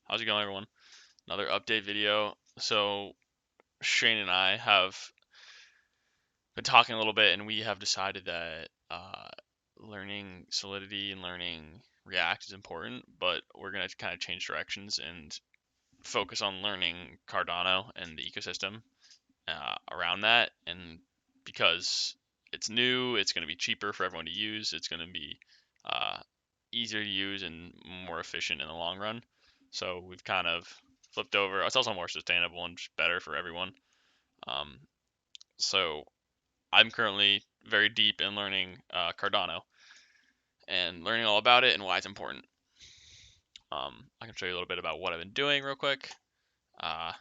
How's it going, everyone? Another update video. So Shane and I have been talking a little bit, and we have decided that learning Solidity and learning React is important, but we're gonna kind of change directions and focus on learning Cardano and the ecosystem around that. And because it's new, it's going to be cheaper for everyone to use. It's going to be uh, easier to use and more efficient in the long run. So we've kind of flipped over. It's also more sustainable and just better for everyone. Um, so I'm currently very deep in learning Cardano and learning all about it and why it's important. I can show you a little bit about what I've been doing real quick. Uh,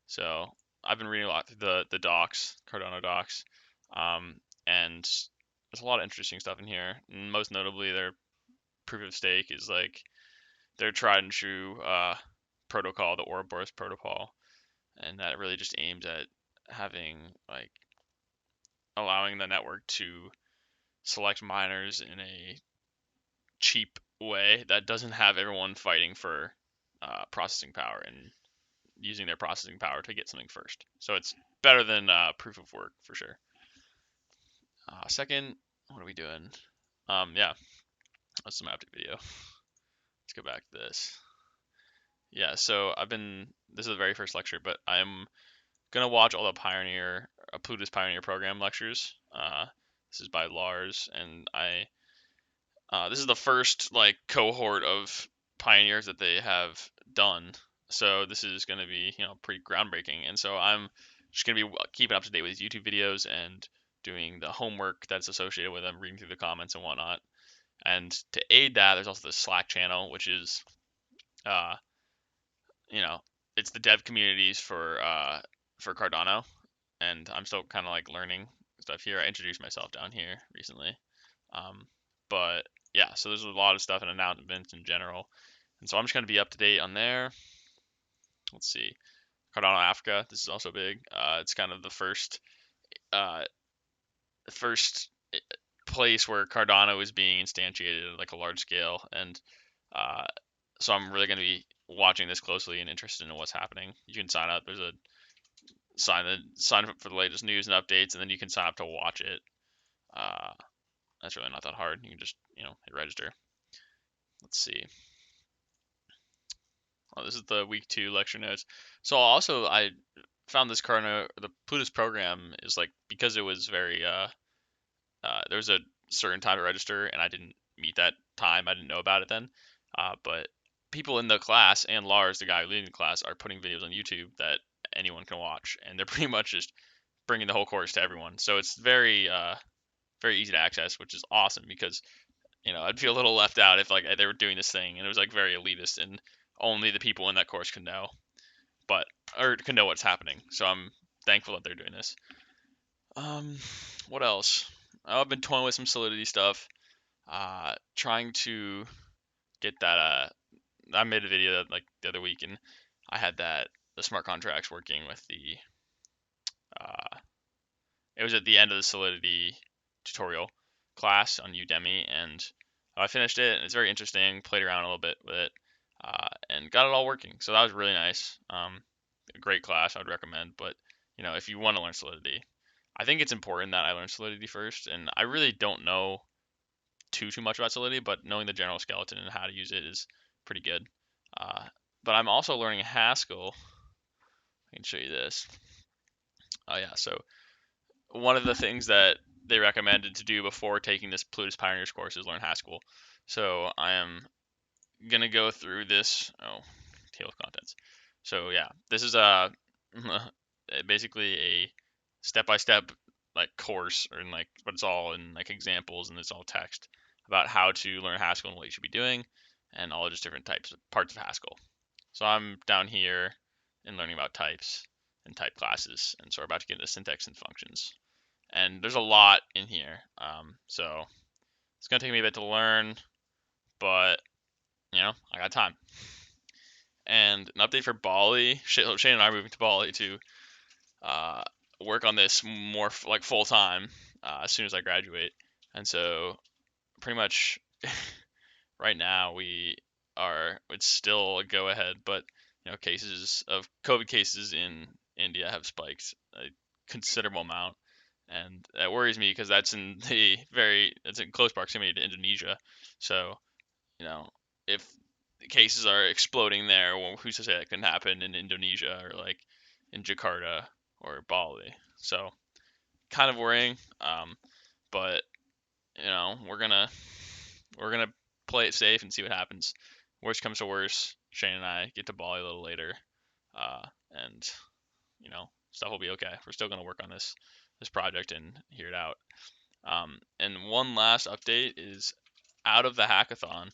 so I've been reading a lot through the docs, Cardano docs, and there's a lot of interesting stuff in here. And most notably, their proof of stake is like their tried and true protocol, the Ouroboros protocol, and that really just aims at having like allowing the network to select miners in a cheap way that doesn't have everyone fighting for processing power and using their processing power to get something first. So it's better than proof of work for sure. Second, what are we doing? Yeah, that's some update video. Let's go back to this. Yeah, so this is the very first lecture, but I'm gonna watch all the Plutus Pioneer Program lectures. This is by Lars, and this is the first like cohort of pioneers that they have done. So this is gonna be pretty groundbreaking, and so I'm just gonna be keeping up to date with these YouTube videos and doing the homework that's associated with them, reading through the comments and whatnot. And to aid that, there's also the Slack channel, which is uh, you know, it's the dev communities for Cardano, and I'm still kind of like learning stuff here. I introduced myself down here recently, um, but yeah, so there's a lot of stuff and announcements in general, and so I'm just gonna be up to date on there. Let's see, Cardano Africa. This is also big. It's kind of the uh, first place where Cardano is being instantiated at like a large scale, and uh, so I'm really going to be watching this closely and interested in what's happening. You can sign up. There's a sign up for the latest news and updates, and then you can sign up to watch it. Uh, that's really not that hard. You can just hit register. Let's see. Oh, this is the week 2 lecture notes. So also I found the Plutus program is like because it was very there was a certain time to register, and I didn't meet that time. I didn't know about it then. But people in the class and Lars, the guy leading the class, are putting videos on YouTube that anyone can watch, and they're pretty much just bringing the whole course to everyone. So it's very easy to access, which is awesome because I'd feel a little left out if like they were doing this thing and it was like very elitist and only the people in that course could know, or can know what's happening. So I'm thankful that they're doing this. Um, what else? I've been toying with some Solidity stuff. Trying to get that. I made a video like the other week, and I had the smart contracts working with the. Uh, it was at the end of the Solidity tutorial class on Udemy, and I finished it, and it's very interesting. Played around a little bit with it, and got it all working. So that was really nice. A great class, I would recommend. But if you want to learn Solidity, I think it's important that I learn Solidity first, and I really don't know too much about Solidity, but knowing the general skeleton and how to use it is pretty good. Uh, but I'm also learning Haskell. I can show you this. Oh yeah, so one of the things that they recommended to do before taking this Plutus Pioneers course is learn Haskell. So I am gonna go through this. Oh, table of contents. So yeah, this is basically a step-by-step like course, or in like, but it's all in like examples and it's all text about how to learn Haskell and what you should be doing, and all just different parts of Haskell. So I'm down here and learning about types and type classes, and so we're about to get into syntax and functions. And there's a lot in here, so it's gonna take me a bit to learn, but I got time. And an update for Bali. Shane and I are moving to Bali to uh, work on this more like full time as soon as I graduate. And so pretty much right now we it's still a go ahead, but cases of COVID cases in India have spiked a considerable amount, and that worries me because that's in close proximity to Indonesia. So you know, if cases are exploding there, well, who's to say that couldn't happen in Indonesia or like in Jakarta or Bali? So kind of worrying, but we're gonna play it safe and see what happens. Worst comes to worst, Shane and I get to Bali a little later, and stuff will be okay. We're still gonna work on this project and hear it out. And one last update is out of the hackathon,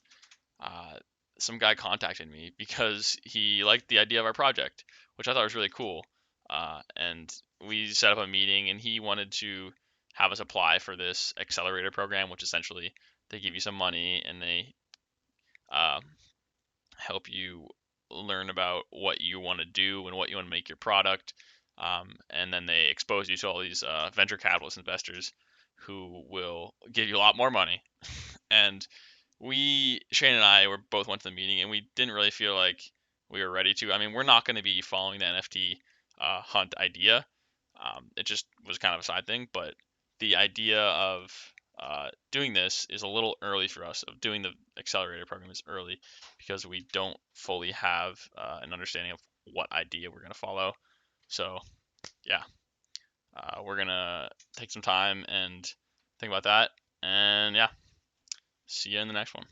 uh, some guy contacted me because he liked the idea of our project, which I thought was really cool. And we set up a meeting, and he wanted to have us apply for this accelerator program, which essentially they give you some money and they uh, help you learn about what you want to do and what you want to make your product. And then they expose you to all these venture capitalist investors who will give you a lot more money. And Shane and I were both went to the meeting, and we didn't really feel like we were ready to. I mean, we're not going to be following the NFT hunt idea. It just was kind of a side thing, but the idea of doing this is a little early for us. Of doing the accelerator program is early because we don't fully have an understanding of what idea we're going to follow. So yeah, we're gonna take some time and think about that. And yeah, see you in the next one.